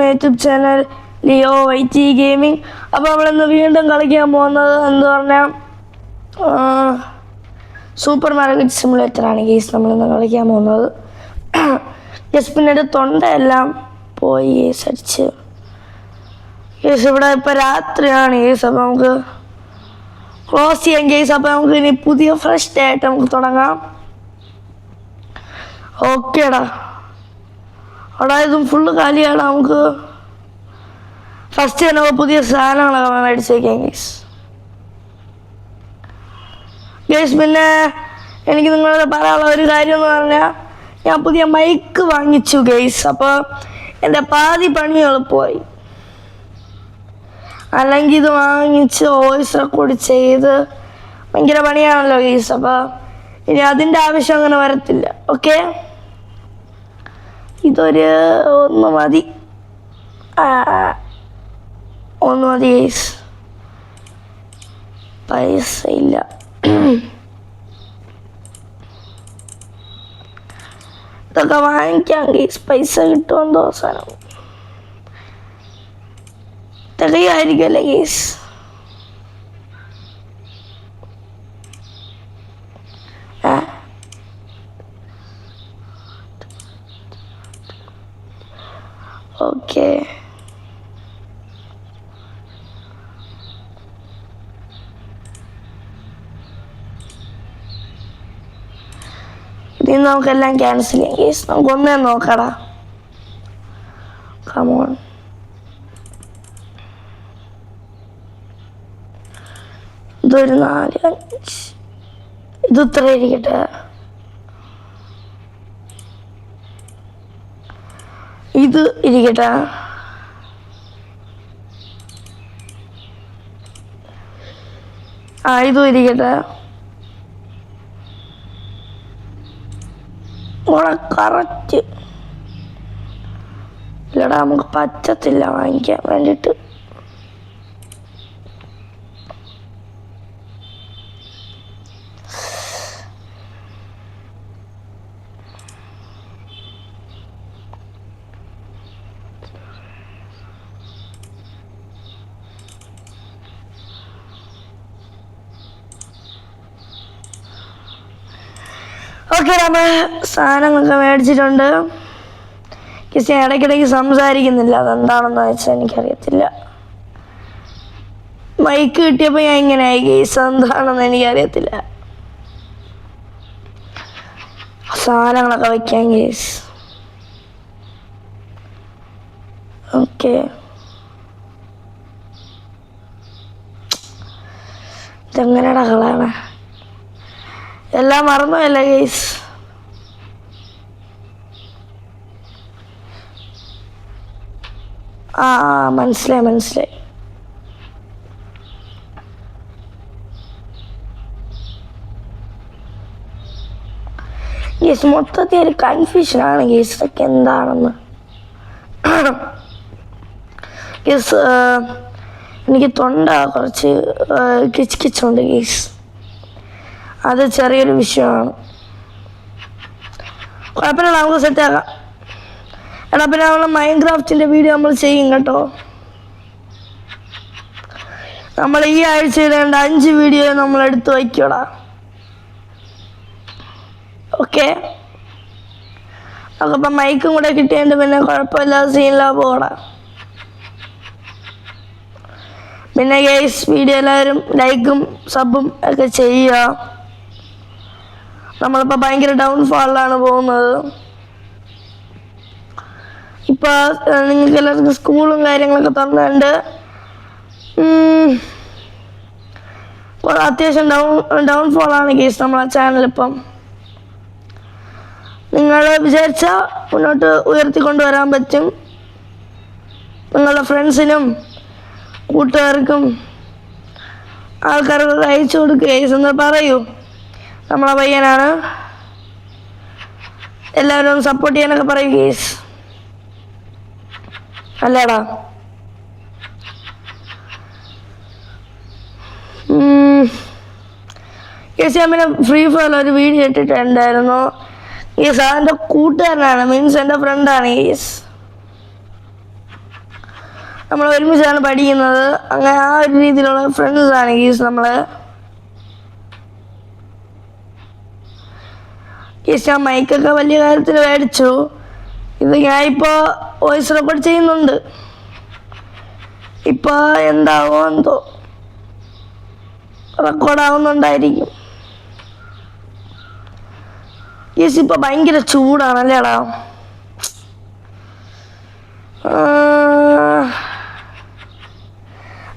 YouTube channel Leo YT gaming. അപ്പോൾ നമ്മളിന്ന് വീണ്ടും കളിക്കാൻ പോകുന്നത് എന്ന് പറഞ്ഞാൽ സൂപ്പർ മാർക്കറ്റ് സിമുലേറ്ററാണ് ഗെയ്സ് നമ്മളിന്ന് കളിക്കാൻ പോകുന്നത്. ഗെയ്സ് പിന്നീട് തൊണ്ടയെല്ലാം പോയി ഗെയ്സ് അടിച്ച്. ഗെയ്സ് ഇവിടെ ഇപ്പോൾ രാത്രിയാണ് ഗെയ്സ്. അപ്പോൾ നമുക്ക് ക്ലോസ് ചെയ്യാം ഗെയ്സ്. അപ്പോൾ നമുക്ക് ഇനി പുതിയ ഫ്രഷ് ഡേ ആയിട്ട് നമുക്ക് തുടങ്ങാം. ഓക്കേടാ, അവിടെ ഇതും ഫുള്ള് കാലിയാണ്. നമുക്ക് ഫസ്റ്റ് തന്നെ പുതിയ സാധനങ്ങളൊക്കെ മേടിച്ച് വയ്ക്കാം ഗെയ്സ്. ഗെയ്സ് പിന്നെ എനിക്ക് നിങ്ങളോട് പറയാനുള്ള ഒരു കാര്യം എന്ന് പറഞ്ഞാൽ ഞാൻ പുതിയ മൈക്ക് വാങ്ങിച്ചു ഗെയ്സ്. അപ്പോൾ എൻ്റെ പാതി പണി എളുപ്പമായി. അല്ലെങ്കിൽ ഇത് വാങ്ങിച്ച് വോയിസ് റെക്കോർഡ് ചെയ്ത് ഭയങ്കര പണിയാണല്ലോ ഗെയ്സ്. അപ്പോൾ ഇനി അതിൻ്റെ ആവശ്യം അങ്ങനെ വരത്തില്ല. ഓക്കെ, ഇതൊരു ഒന്ന് മതി ഗെയ്സ്. പൈസ ഇല്ല. ഇതൊക്കെ വാങ്ങിക്കാം ഗെയ്സ്. പൈസ കിട്ടുമെന്ന് അവസാനം തികയായിരിക്കുമല്ലേ ഗെയ്സ്. ഓക്കെ, ഇനി നമുക്കെല്ലാം ക്യാൻസൽ ചെയ്യാം ഗെയ്സ്. നമുക്കൊന്നേ നോക്കടാ. കമോൺ, ഇതൊരു 4 5 ഇത് ഇത്ര ഇരിക്കട്ടെ. ഇത് ഇരിക്കട്ടെ. ഇതും ഇരിക്കട്ടെ. കറക്റ്റ് ഇല്ലടാ, നമുക്ക് പറ്റത്തില്ല വാങ്ങിക്കാൻ വേണ്ടിയിട്ട്. ഓക്കെ, നമ്മൾ സാധനങ്ങളൊക്കെ മേടിച്ചിട്ടുണ്ട്. കിസ് ഇടയ്ക്കിടയ്ക്ക് സംസാരിക്കുന്നില്ല, അതെന്താണെന്ന് വെച്ചാൽ എനിക്കറിയത്തില്ല. മൈക്ക് കിട്ടിയപ്പോൾ ഞാൻ ഇങ്ങനെ ആയി ഗെയ്സ്. എന്താണെന്ന് എനിക്കറിയത്തില്ല. സാധനങ്ങളൊക്കെ വയ്ക്കാം ഗെയ്സ്. ഓക്കെ, ഇതെങ്ങനെയാടാ കളാണ്? എല്ലാം മറന്നുമല്ല ഗെയ്സ്. മനസ്സിലായി. ഗെയ്സ് മൊത്തത്തിൽ ഒരു കൺഫ്യൂഷനാണ് ഗെയ്സ് ഇതൊക്കെ എന്താണെന്ന്. ഗെയ്സ് എനിക്ക് തൊണ്ട കുറച്ച് കിച്ചുണ്ട് ഗെയ്സ്. അത് ചെറിയൊരു വിഷയമാണ്. കുഴപ്പമില്ല, നമുക്ക് സെറ്റാക്കാം. എടാ പിന്നെ നമ്മൾ മൈൻക്രാഫ്റ്റിൻ്റെ വീഡിയോ നമ്മൾ ചെയ്യും കേട്ടോ. നമ്മൾ ഈ ആഴ്ച ഇടേണ്ട 5 വീഡിയോ നമ്മൾ എടുത്ത് വയ്ക്കടാ. ഓക്കെ, നമുക്കിപ്പം മൈക്കും കൂടെ കിട്ടിയതുകൊണ്ട് പിന്നെ കുഴപ്പമില്ലാതെ സീനിലാ പോകടാ. പിന്നെ ഗെയ്സ് വീഡിയോ എല്ലാവരും ലൈക്കും സബും ഒക്കെ ചെയ്യുക. നമ്മളിപ്പോൾ ഭയങ്കര ഡൗൺഫാളിലാണ് പോകുന്നത്. ഇപ്പോൾ നിങ്ങൾക്ക് എല്ലാവർക്കും സ്കൂളും കാര്യങ്ങളൊക്കെ തുറന്നുണ്ട്. അത്യാവശ്യം ഡൗൺഫോളാണ് ഗെയ്സ് നമ്മളെ ചാനലിപ്പം. നിങ്ങൾ വിചാരിച്ചാൽ മുന്നോട്ട് ഉയർത്തിക്കൊണ്ടുവരാൻ പറ്റും. നിങ്ങളുടെ ഫ്രണ്ട്സിനും കൂട്ടുകാർക്കും ആൾക്കാർക്കൊക്കെ അയച്ചു കൊടുക്കുക ഗെയ്സ്. എന്ന് പറയൂ, നമ്മളെ പയ്യനാണ്, എല്ലാവരും സപ്പോർട്ട് ചെയ്യാനൊക്കെ പറയും ഗെയ്സ്. അല്ലേടാ? ഗെയ്സ് ഞാൻ പിന്നെ ഫ്രീ ഫയർ ഒരു വീഡിയോ ഇട്ടിട്ടുണ്ടായിരുന്നു. ഗെയ്സ് അതെൻ്റെ കൂട്ടുകാരനാണ്, മീൻസ് എൻ്റെ ഫ്രണ്ടാണ് ഗെയ്സ്. നമ്മൾ ഒരുമിച്ചാണ് പഠിക്കുന്നത്. അങ്ങനെ ആ ഒരു രീതിയിലുള്ള ഫ്രണ്ട്സാണ് ഗീസ് നമ്മൾ. ഗീസ് ഞാൻ മൈക്കൊക്കെ വലിയ കാര്യത്തിൽ മേടിച്ചു. ഇത് ഞാനിപ്പോൾ വോയിസ് റെക്കോർഡ് ചെയ്യുന്നുണ്ട്. ഇപ്പോൾ എന്താവോ എന്തോ റെക്കോർഡാവുന്നുണ്ടായിരിക്കും. ഗീസ് ഇപ്പോൾ ഭയങ്കര ചൂടാണല്ലേടാ.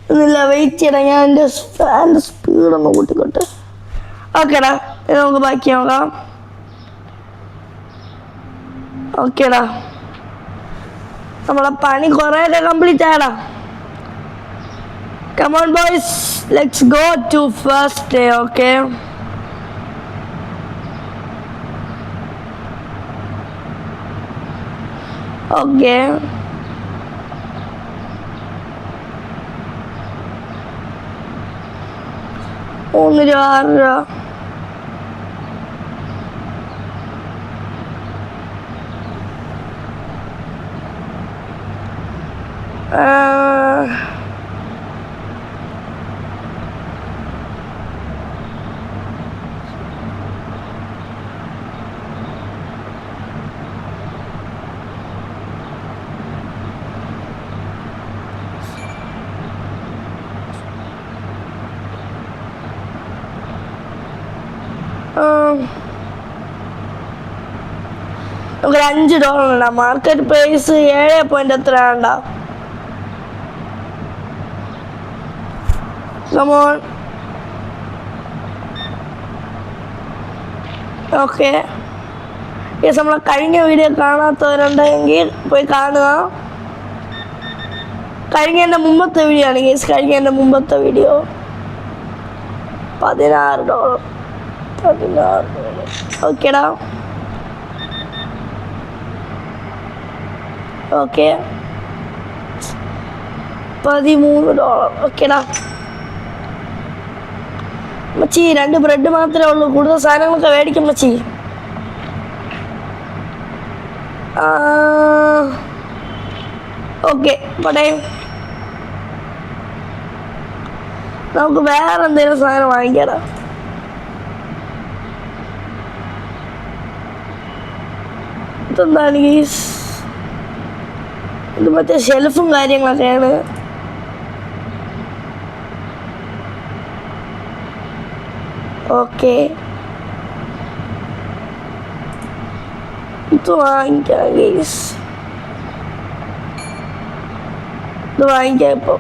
ഒന്നുമില്ല, വെയിറ്റ് ചെയ്യണം. ഞാൻ എൻ്റെ ഫാൻ്റെ സ്പീഡൊന്ന് കൂട്ടിക്കോട്ടെ. ഓക്കേടാ, ഇത് നമുക്ക് ബാക്കി നോക്കാം. ഓക്കേടാ, നമ്മളെ പണി കുറേയൊക്കെ complete ആയടാ. Come on boys, let's go to first day, okay? Okay. $1. നമുക്ക് $5 ഉണ്ടാവും. മാർക്കറ്റ് പ്രൈസ് 7 എത്ര ഉണ്ടാവും. കമോൺ. Okay, yes. നമ്മളെ കഴിഞ്ഞ വീഡിയോ കാണാത്തവരുണ്ടെങ്കിൽ പോയി കാണുക. എൻ്റെ മുമ്പത്തെ വീഡിയോ ആണ് ഗേസ്. എൻ്റെ മുമ്പത്തെ വീഡിയോ $16. ഓക്കേടാ. ഓക്കെ, $13. ഓക്കേടാ. മച്ചി 2 ബ്രെഡ് മാത്രമേ ഉള്ളൂ. കൂടുതൽ സാധനങ്ങളൊക്കെ മേടിക്കും മച്ചി. ഓക്കെ, പോട്ടെ. നമുക്ക് വേറെ എന്തെങ്കിലും സാധനം വാങ്ങിക്കാടാ. ഇതെന്താണ് ഗീസ്? ഇത് മറ്റേ ഷെൽഫും കാര്യങ്ങളൊക്കെയാണ്. ഓക്കെ, ഇത് വാങ്ങിക്കാം ഗീസ്. ഇത് വാങ്ങിക്കാം ഇപ്പോൾ.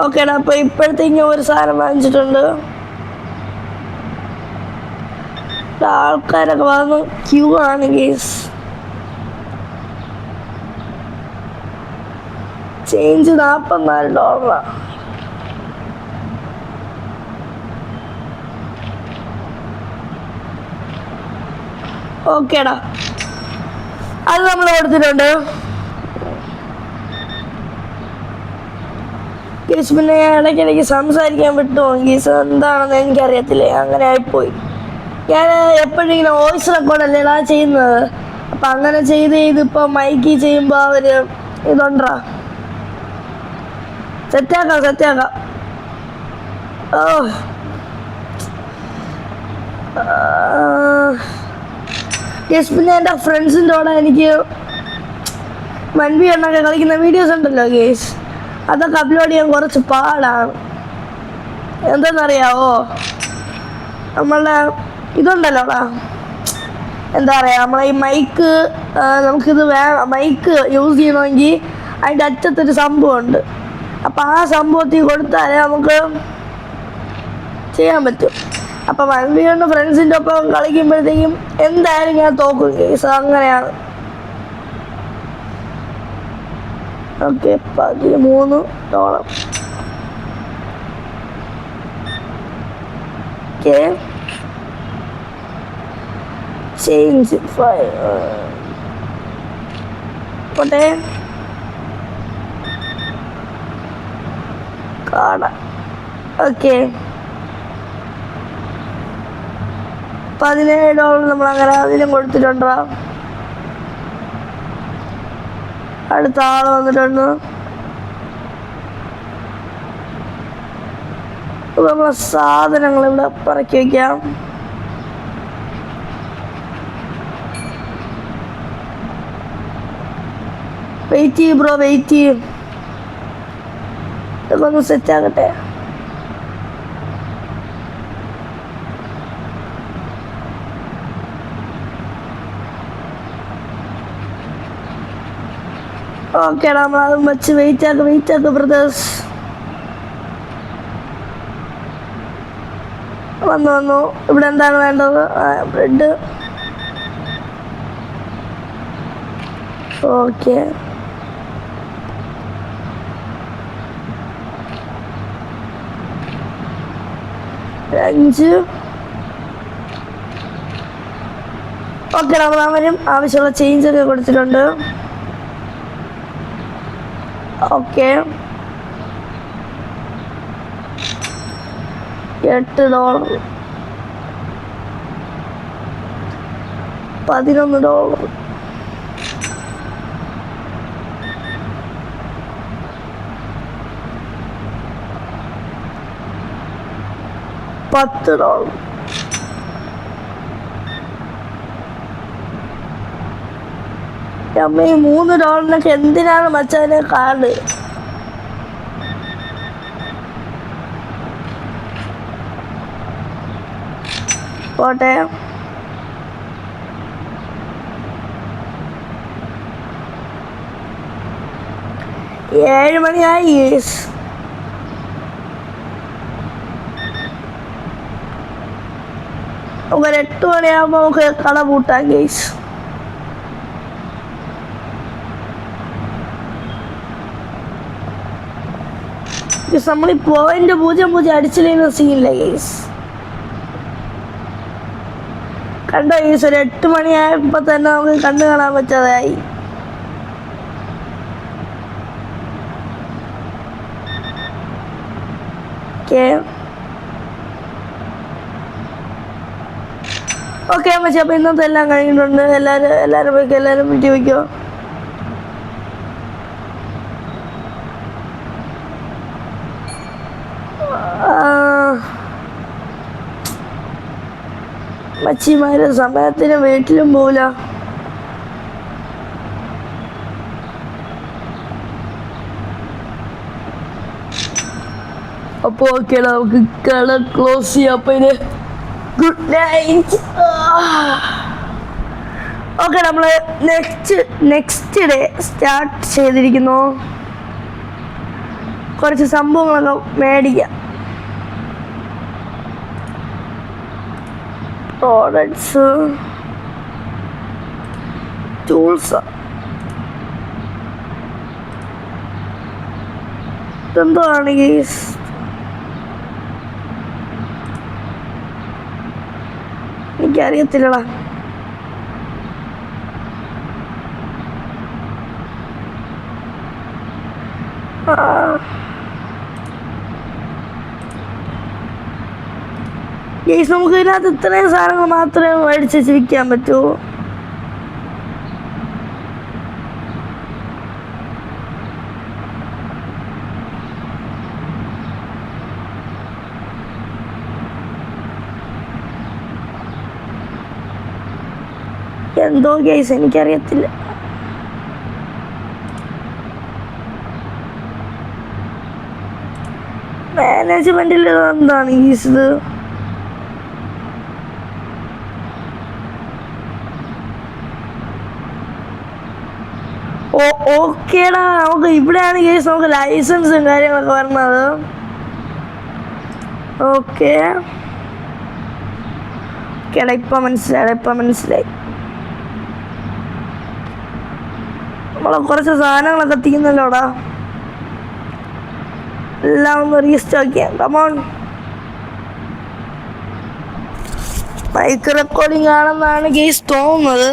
ഓക്കേടാ, അപ്പോൾ ഇപ്പോഴത്തേക്കും ഒരു സാധനം വാങ്ങിച്ചിട്ടുണ്ട്. ആൾക്കാരൊക്കെ വന്ന് ക്യൂ ആണ് ഗീസ്. ചേഞ്ച് $44. ഓക്കേടാ, അത് നമ്മൾ കൊടുത്തിട്ടുണ്ട് ഗീസ്. പിന്നെ ഇടയ്ക്കിടയ്ക്ക് സംസാരിക്കാൻ വിട്ടു ഗീസ്. എന്താണെന്ന് എനിക്കറിയത്തില്ല, അങ്ങനെ ആയിപ്പോയി. ഞാൻ എപ്പോഴും ഇങ്ങനെ വോയിസ് റെക്കോർഡല്ലേടാ ചെയ്യുന്നത്. അപ്പം അങ്ങനെ ഇതിപ്പോൾ മൈക്കിൽ ചെയ്യുമ്പോൾ അവർ ഇതുണ്ടാ സെറ്റാക്കാം. ഓ, യെസ്. പിന്നെ എൻ്റെ ഫ്രണ്ട്സിൻ്റെ കൂടെ എനിക്ക് മൻവി എണ്ണൊക്കെ കളിക്കുന്ന വീഡിയോസ് ഉണ്ടല്ലോ ഗേസ്, അതൊക്കെ അപ്ലോഡ് ചെയ്യാൻ കുറച്ച് പാടാണ്. എന്താണെന്നറിയാവോ, നമ്മളുടെ ഇതുണ്ടല്ലോടാ, എന്താ പറയുക, നമ്മളെ ഈ മൈക്ക്, നമുക്കിത് മൈക്ക് യൂസ് ചെയ്യണമെങ്കിൽ അതിൻ്റെ അറ്റത്തൊരു സംഭവമുണ്ട്. അപ്പം ആ സംഭവത്തിൽ കൊടുത്താലേ നമുക്ക് ചെയ്യാൻ പറ്റും. അപ്പം മൻവിയുണ്ട് ഫ്രണ്ട്സിൻ്റെ ഒപ്പം കളിക്കുമ്പോഴത്തേക്കും എന്തായാലും ഞാൻ തോക്കും കേസ്. അങ്ങനെയാണ്. ഓക്കെ, $13. ഓക്കെ, ചേഞ്ച് പോട്ടെ. കാണാം. ഓക്കെ, $17 നമ്മളങ്ങനെ അതിലും കൊടുത്തിട്ടുണ്ടോ. അടുത്ത ആള് വന്നിട്ടുണ്ട്. നമ്മളെ സാധനങ്ങൾ ഇവിടെ പറക്കി വയ്ക്കാം. വെയിറ്റ് ചെയ്യും ബ്രോ, വെയിറ്റ് ചെയ്യും. ഇതൊക്കെ ഒന്ന് സെറ്റ് ആകട്ടെ. ഓക്കെ, നമ്മളതും വെച്ച് വെയിറ്റ് ആക്കുക ബ്രദേഴ്സ്. വന്നു. ഇവിടെ എന്താണ് വേണ്ടത്? ബ്രെഡ്. ഓക്കെ, അഞ്ച്. ഓക്കെ, നമ്മൾ അവരും ആവശ്യമുള്ള ചേഞ്ചൊക്കെ കൊടുത്തിട്ടുണ്ട്. ഓക്കെ, $8, $11, $10. അമ്മ, ഈ $3 എന്തിനാണ് മച്ചാനെ കാർഡ്? പോട്ടെ. ഏഴ് മണിയായി. നമുക്ക് 8 മണിയാകുമ്പോൾ നമുക്ക് കട പൂട്ടാം ഗൈസ്. നമ്മൾ ഈ .00 അടിച്ചില്ലെങ്കിൽ സീനില്ല ഗൈസ്. കണ്ടോ ഗൈസ്, ഒരു 8 മണിയായപ്പോൾ തന്നെ നമുക്ക് കണ്ടു കാണാൻ പറ്റാതായി. ഓക്കെ മച്ചാ, അപ്പോൾ ഇന്നത്തെ എല്ലാം കഴിഞ്ഞിട്ടുണ്ട്. എല്ലാവരും വീട്ടിൽ വയ്ക്കോ. മച്ചിമാര് സമയത്തിന് വീട്ടിലും പോവില്ല. അപ്പൊ ഓക്കെ, നമുക്ക് കട ക്ലോസ് ചെയ്യാം. അപ്പൊ ഇത് ഗുഡ് നൈറ്റ്. ഓക്കെ, നമ്മള് നെക്സ്റ്റ് ഡേ സ്റ്റാർട്ട് ചെയ്തിരിക്കുന്നു. കുറച്ച് സംഭവങ്ങളൊക്കെ മേടിക്കാം. Products, tools. ഇതെന്താണ് ഗൈസ്? എനിക്കറിയത്തില്ലടാ. ഗൈസ്, നമുക്ക് ഇതിനകത്ത് ഇത്രയും സാധനങ്ങൾ മാത്രമേ മേടിച്ച് വിൽക്കാൻ പറ്റൂ. എന്തോ ഗൈസ്, എനിക്കറിയത്തില്ല. മാനേജ്മെന്റിൽ എന്താണ് ഗൈസ് ഇത്? ഓക്കേടാ, നമുക്ക് ഇവിടെയാണ് ഗൈസ് നമുക്ക് ലൈസൻസും കാര്യങ്ങളൊക്കെ വരുന്നത്. ഓക്കെ കേടാ, ഇപ്പം മനസ്സിലായി. നമ്മളെ കുറച്ച് സാധനങ്ങളൊക്കെ തീർന്നല്ലോടാ. എല്ലാം ഒന്ന് റീസ്റ്റോക്ക് ചെയ്യാം. കമോൺ. മൈക്ക് റെക്കോർഡിംഗ് ആണെന്നാണ് ഗൈസ് തോന്നുന്നത്.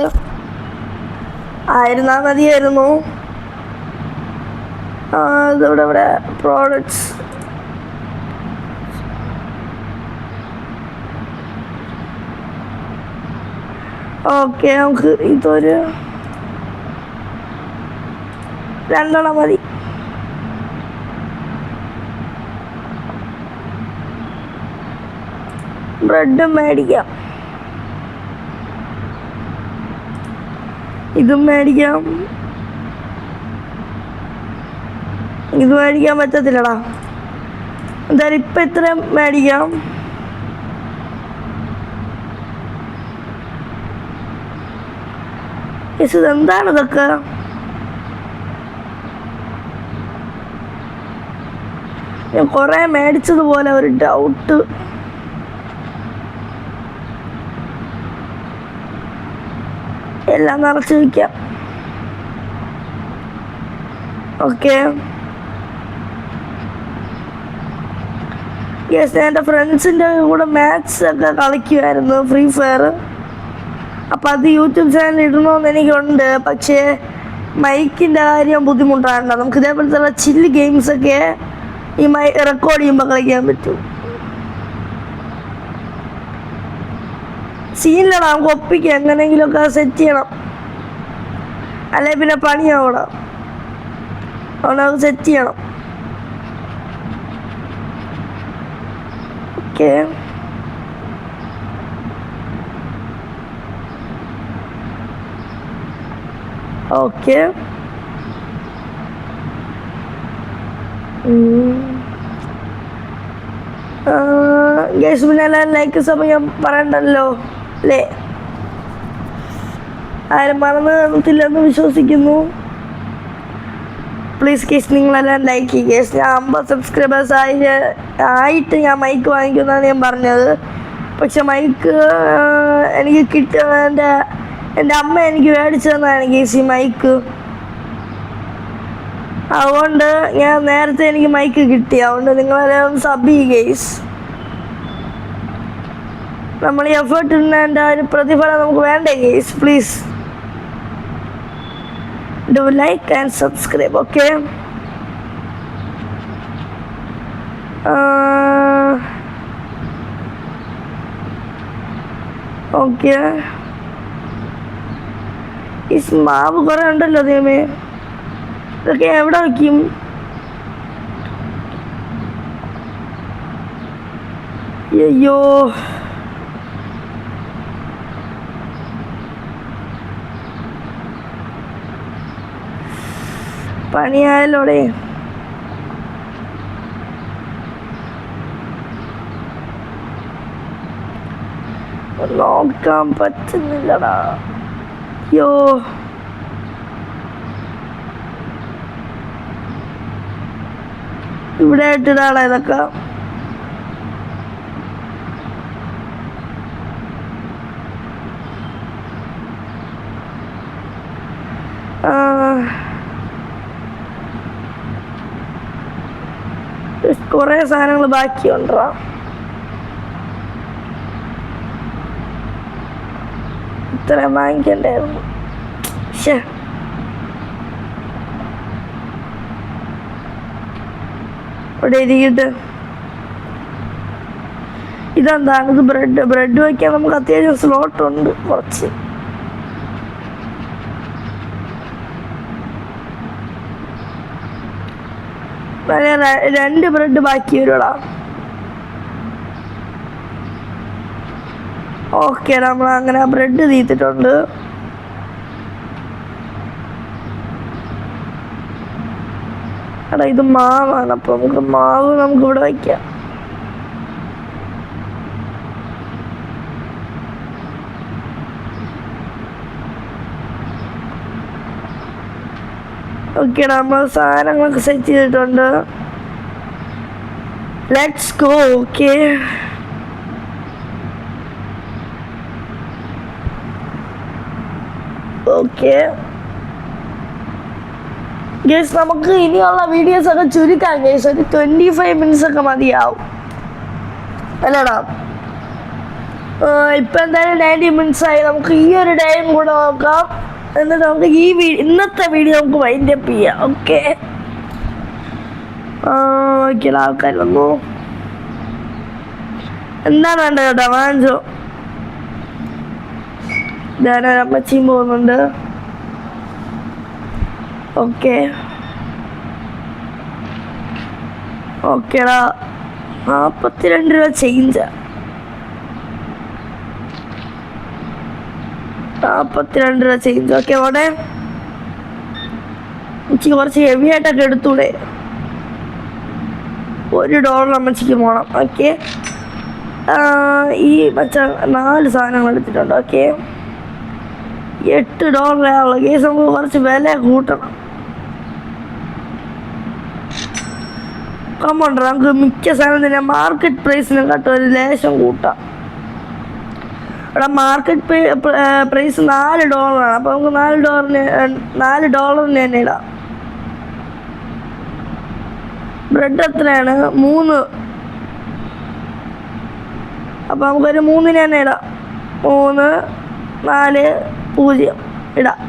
ആയിരുന്നാ മതിയായിരുന്നു. ഇവിടെ പ്രോഡക്ട്സ്. ഓക്കെ, നമുക്ക് ഇതൊരു രണ്ടെണ്ണം മതി. ബ്രെഡും മേടിക്കാം, ഇതും മേടിക്കാം. ഇത് മേടിക്കാൻ പറ്റത്തില്ലടാ, എന്തായാലും ഇപ്പം ഇത്രയും മേടിക്കാം. ഇതെന്താണ് ഇതൊക്കെ? ഞാൻ കുറേ മേടിച്ചതുപോലെ ഒരു ഡൗട്ട്. എല്ലാം നിറച്ച് വയ്ക്കാം. Okay, yes. ഞാൻ എൻ്റെ ഫ്രണ്ട്സിൻ്റെ കൂടെ മാത്സ് ഒക്കെ കളിക്കുമായിരുന്നു, ഫ്രീ ഫയർ. അപ്പം അത് യൂട്യൂബ് ചാനൽ ഇടണമെന്ന് എനിക്കുണ്ട്. പക്ഷേ മൈക്കിൻ്റെ കാര്യം ബുദ്ധിമുട്ടാണ്. നമുക്ക് ഇതേപോലത്തെ ചില്ല് ഗെയിംസൊക്കെ ഈ റെക്കോർഡ് ചെയ്യുമ്പോൾ കളിക്കാൻ പറ്റും. സീനിലടാ, നമുക്ക് ഒപ്പിക്കാം, എങ്ങനെയെങ്കിലുമൊക്കെ സെറ്റ് ചെയ്യണം, അല്ലെ പിന്നെ പണിയാവണം. അതുകൊണ്ട് അത് സെറ്റ് ചെയ്യണം. Okay, okay. ഗൈസ്, പിന്നെ എല്ലാം ലൈക്ക് സമയം പറയണ്ടല്ലോ അല്ലേ? ആരും മറന്നു കാണത്തില്ലെന്ന് വിശ്വസിക്കുന്നു. പ്ലീസ് കേസ് നിങ്ങളെല്ലാം ലൈക്ക് ചെയ്യുക. കേസ് ഞാൻ 50 സബ്സ്ക്രൈബേഴ്സ് ആയിട്ട് ഞാൻ മൈക്ക് വാങ്ങിക്കുമെന്നാണ് ഞാൻ പറഞ്ഞത്. പക്ഷെ മൈക്ക് എനിക്ക് എൻ്റെ അമ്മ എനിക്ക് മേടിച്ചു തന്നതാണ് കേസ് ഈ മൈക്ക്. അതുകൊണ്ട് ഞാൻ നേരത്തെ എനിക്ക് മൈക്ക് കിട്ടി. അതുകൊണ്ട് നിങ്ങളെല്ലാം സബ് ചെയ്യുക ഗൈസ്. നമ്മൾ ഈ എഫേർട്ട് ഇടുന്നതിൻ്റെ ഒരു പ്രതിഫലം നമുക്ക് വേണ്ടേ guys? Please do like and subscribe. Okay, okay. ഈ മാവ് കുറേ ഉണ്ടല്ലോ ദൈവമേ, ഇതൊക്കെ എവിടെ വയ്ക്കും? അയ്യോ, പണിയായല്ലോടെ. നോക്കാൻ പറ്റുന്നില്ലടാ. അയ്യോ, ഇവിടെ ആയിട്ടിടാടാ ഇതൊക്കെ. കുറേ സാധനങ്ങൾ ബാക്കിയുണ്ടോ? ഇത്രയും വാങ്ങിക്കണ്ടായിരുന്നു. ശേ, ഇവിടെ ഇരിക്കട്ടെ. ഇതെന്താണ്? ഇത് ബ്രെഡ് വയ്ക്കാൻ നമുക്ക് അത്യാവശ്യം സ്ലോട്ടുണ്ട് കുറച്ച്. രണ്ട് ബ്രെഡ് ബാക്കി വരുടാ. ഓക്കെ, നമ്മൾ അങ്ങനെ ബ്രെഡ് തീർത്തിട്ടുണ്ട്. എടാ, ഇത് മാവാണ്. അപ്പൊ നമുക്ക് മാവ് ഇവിടെ വയ്ക്കാം. ഓക്കെ, നമ്മൾ സാധനങ്ങളൊക്കെ സെറ്റ് ചെയ്തിട്ടുണ്ട്. Let's go. Okay, okay guys, നമുക്ക് ഇനിയുള്ള വീഡിയോസ് ഒക്കെ ചുരുക്കാം ഗൈസ്. ഒരു 25 മിനിറ്റ്സ് ഒക്കെ മതിയാവും അല്ലടാ? ഇപ്പം എന്തായാലും 90 മിനിറ്റ്സ് ആയി. നമുക്ക് ഈ ഒരു ടൈം കൂടെ നോക്കാം, എന്നിട്ട് നമുക്ക് ഇന്നത്തെ വീഡിയോ നമുക്ക് വൈൻഡ് അപ്പ് ചെയ്യാം. Okay, okay. ആൾക്കാർ വന്നു. എന്താണ് വേണ്ടത് കേട്ടോ? വാങ്ങിച്ചോ. ഞാനൊരമ്മച്ചിയും പോകുന്നുണ്ട്. ഓക്കെ, ഓക്കേടാ 42 രൂപ ചേഞ്ചാ. 42 രൂപ ചേഞ്ച്. ഓക്കെ അവിടെ എനിക്ക് കുറച്ച് ഹെവി ആയിട്ടൊക്കെ എടുത്തൂടെ. $1 അമ്മച്ചിക്ക് പോകണം. ഓക്കെ ഈ മച്ച 4 സാധനങ്ങൾ എടുത്തിട്ടുണ്ട്. ഓക്കെ $8 ആവുള്ളൂ കേസ്. നമുക്ക് കുറച്ച് വില കൂട്ടണം. കമ്പോണ്ട് നമുക്ക് മിക്ക സാധനത്തിന് മാർക്കറ്റ് പ്രൈസിനെക്കാട്ടും ഒരു ലേശം കൂട്ടാം. ഇവിടെ മാർക്കറ്റ് പ്രൈസ് $4 അപ്പോൾ നമുക്ക് $4 തന്നെ ഇടാം. ബ്രെഡ് എത്രയാണ്? 3. അപ്പോൾ നമുക്കൊരു 3 തന്നെ ഇടാം. 3 4 0 ഇടാം.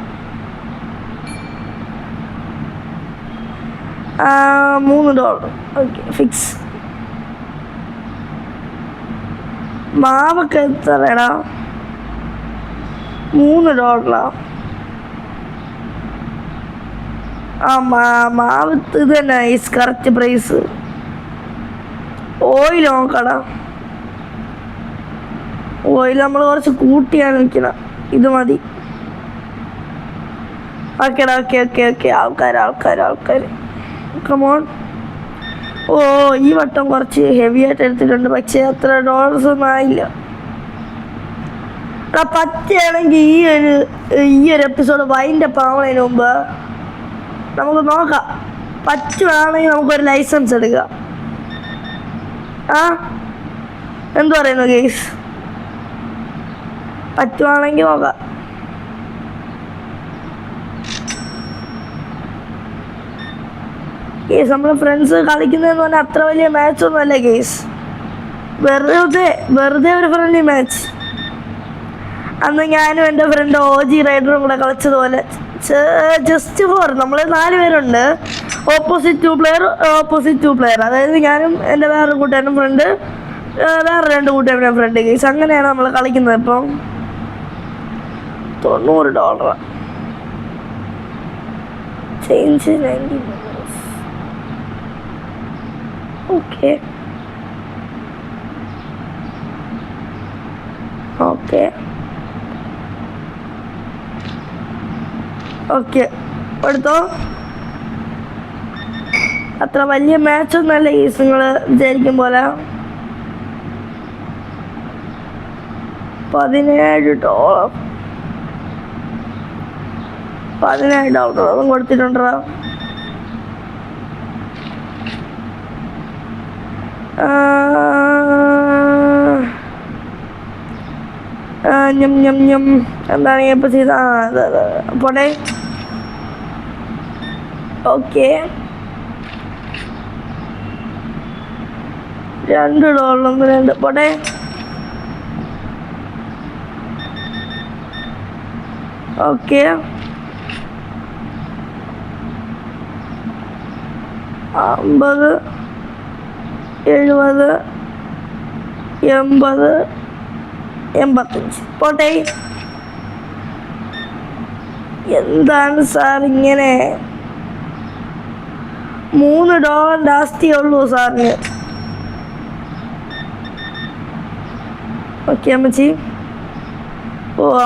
$3. Okay fix. മാവൊക്കെ എത്രടാ? $3. മാവ് ഇത് തന്നെ കറക്റ്റ് പ്രൈസ്. ഓയിൽ നോക്കടാ. ഓയിൽ നമ്മൾ കുറച്ച് കൂട്ടിയാണ് നിൽക്കണം. ഇത് മതി. ഓക്കേടാ ഓക്കെ ഓക്കെ ഓക്കെ. ആൾക്കാർ കമോൺ. ഈ വട്ടം കുറച്ച് ഹെവി ആയിട്ട് എടുത്തിട്ടുണ്ട്. പക്ഷേ അത്ര ഡോളേഴ്സ് ഒന്നും ആയില്ല. പറ്റുകയാണെങ്കിൽ ഈ ഒരു എപ്പിസോഡ് വൈൻഡപ്പ് ആവുന്നതിന് മുമ്പ് നമുക്ക് നോക്കാം. പറ്റുകയാണെങ്കിൽ നമുക്കൊരു ലൈസൻസ് എടുക്കാം. എന്തു പറയുന്നു ഗെയ്സ്? പറ്റുവാണെങ്കിൽ നോക്കാം. ഗെയ്സ് നമ്മൾ ഫ്രണ്ട്സ് കളിക്കുന്നതെന്ന് പറഞ്ഞാൽ അത്ര വലിയ മാച്ചൊന്നും അല്ല ഗെയ്സ്. വെറുതെ ഒരു ഫ്രണ്ട്ലി മാച്ച്. അന്ന് ഞാനും എൻ്റെ ഫ്രണ്ട് OG റൈഡറും കൂടെ കളിച്ചതുപോലെ ജസ്റ്റ് ഫോർ. നമ്മൾ 4 പേരുണ്ട്. Opposite two player. അതായത് ഞാനും എൻ്റെ വേറൊരു കൂട്ടുകാരനും ഫ്രണ്ട്, വേറെ 2 കൂട്ടുകാരുടെ ഫ്രണ്ട് ഗെയ്സ്. അങ്ങനെയാണ് നമ്മൾ കളിക്കുന്നത്. ഇപ്പം $90 ചേഞ്ച് 90. ഓക്കെ ഓക്കെ ഓക്കെ എടുത്തോ. അത്ര വലിയ മാച്ചൊന്നുമല്ല ഗെയ്സ് നിങ്ങൾ വിചാരിക്കും പോലെ. $17 അതും കൊടുത്തിട്ടുണ്ടോ? എന്താണ് ഇപ്പം ചെയ്ത? പോട്ടെ. ഓക്കെ $2 പോട്ടെ. ഓക്കെ 50 70 80 85 പോട്ടെ. എന്താണ് സാർ ഇങ്ങനെ? $3 ലാസ്റ്റേ ഉള്ളൂ സാറിന്. ഓക്കെ അമ്മച്ചി.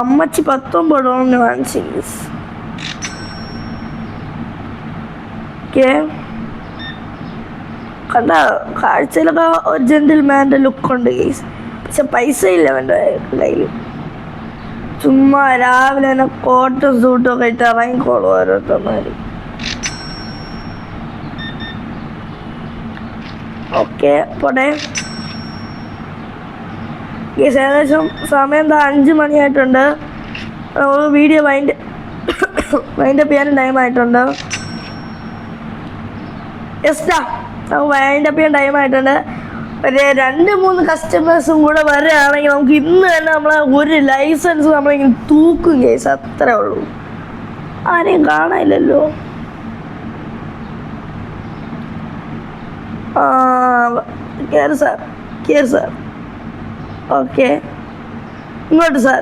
അമ്മച്ചി $19 വാങ്ങിച്ചു. ഓക്കെ കണ്ട കാഴ്ചയിലൊക്കെ ഒരു ജെന്റിൽമാൻ്റെ ലുക്കുണ്ട് ഗെയ്സ്. പക്ഷെ പൈസ ഇല്ല എൻ്റെ കയ്യിൽ. ചുമ്മാ രാവിലെ തന്നെ കോട്ടും സൂട്ടും ഒക്കെ ഇട്ട് ഇറങ്ങിക്കോളും ഓരോരുത്തന്മാർ. ഓക്കെ പോട്ടെ ഗെയ്സ്. ഏകദേശം സമയം 5 മണിയായിട്ടുണ്ട്. വീഡിയോ വൈൻഡപ്പ് ചെയ്യാനും ടൈമായിട്ടുണ്ട്. വൈൻഡപ്പ് ചെയ്യാൻ ടൈമായിട്ടുണ്ട്. ഒരു 2-3 കസ്റ്റമേഴ്സും കൂടെ വരികയാണെങ്കിൽ നമുക്ക് ഇന്ന് തന്നെ നമ്മളെ ഒരു ലൈസൻസ് നമ്മളിങ്ങനെ തൂക്കും കേസ്. അത്രേ ഉള്ളൂ. ആരെയും കാണാനില്ലല്ലോ. കയറി സാർ. ഓക്കെ ഇങ്ങോട്ട് സാർ.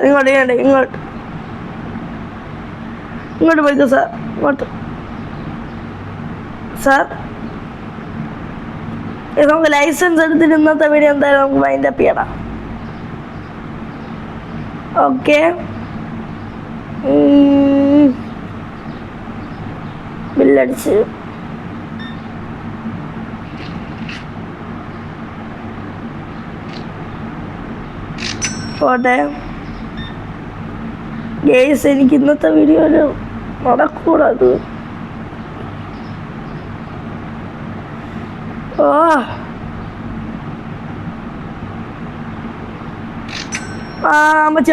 ഇങ്ങോട്ട് പോയിക്കോ സാർ. ഇങ്ങോട്ട് സാർ. നമുക്ക് ലൈസൻസ് എടുത്തിട്ട് ഇന്നത്തെ വീഡിയോ എന്തായാലും നമുക്ക് വൈൻഡപ്പ് ചെയ്യണം. ഓക്കെ, ബില്ലടിച്ച് പോട്ടെ ഗേസ്. എനിക്ക് ഇന്നത്തെ വീഡിയോയില് നടക്കൂടത്. ഓ അമ്മച്ചി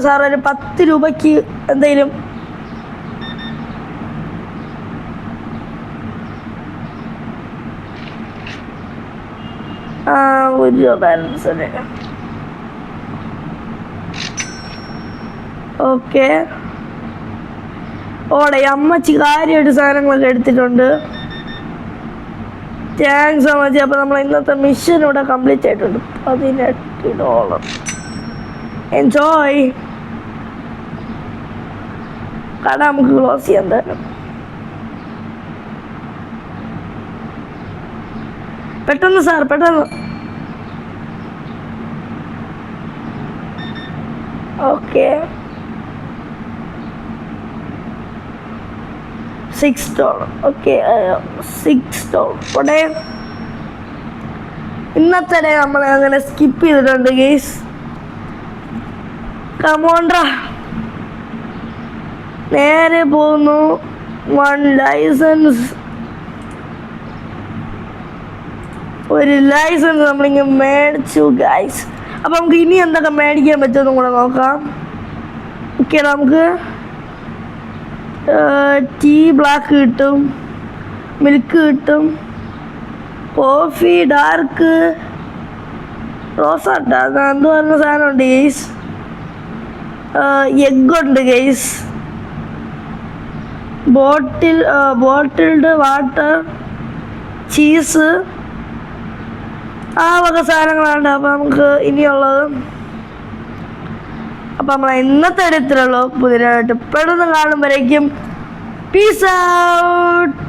സാറേ ഒരു 10 രൂപയ്ക്ക് എന്തെങ്കിലും ഒരു രൂപ ബാലൻസ് അല്ലേ? ഓക്കെ, ഓടെ അമ്മച്ചി കാര്യമായിട്ട് സാധനങ്ങളൊക്കെ എടുത്തിട്ടുണ്ട്. താങ്ക്സ് അമ്മച്ചി. അപ്പോൾ നമ്മൾ ഇന്നത്തെ മിഷൻ ഇവിടെ കംപ്ലീറ്റ് ആയിട്ടുണ്ട്. $18. എൻജോയ്. കട നമുക്ക് ക്ലോസ് ചെയ്യാൻ തരാം. പെട്ടെന്ന് സാർ, പെട്ടെന്ന്. ഓക്കെ, $6. ഓക്കെ, $6. ഇവിടെ ഇന്നത്തെ നമ്മൾ അങ്ങനെ സ്കിപ്പ് ചെയ്തിട്ടുണ്ട് ഗേസ്. കമോണ്ട്രാ, നേരെ പോകുന്നു. 1 ലൈസൻസ്, ഒരു ലൈസൻസ് നമ്മളിങ്ങനെ മേടിച്ചു ഗൈസ്. അപ്പം നമുക്ക് ഇനി എന്തൊക്കെ മേടിക്കാൻ പറ്റുമെന്നും കൂടെ നോക്കാം. ഓക്കെ, നമുക്ക് ടീ ബ്ലാക്ക് കിട്ടും, മിൽക്ക് കിട്ടും, കോഫി ഡാർക്ക്, റോസാട്ട, എന്ത് പറഞ്ഞ സാധനമുണ്ട് ഗെയ്സ്. എഗ്ഗുണ്ട് ഗെയ്സ്, ബോട്ടിൽഡ് വാട്ടർ, ചീസ്, ആ വക സാധനങ്ങളാണ്. അപ്പം നമുക്ക് ഇനിയുള്ളത്. അപ്പം നമ്മളെ ഇന്നത്തെ ഇടത്തിലുള്ളൂ. പുതിയതായിട്ട് പെട്ടെന്ന് കാണുമ്പോഴേക്കും പീസ് ഔട്ട്.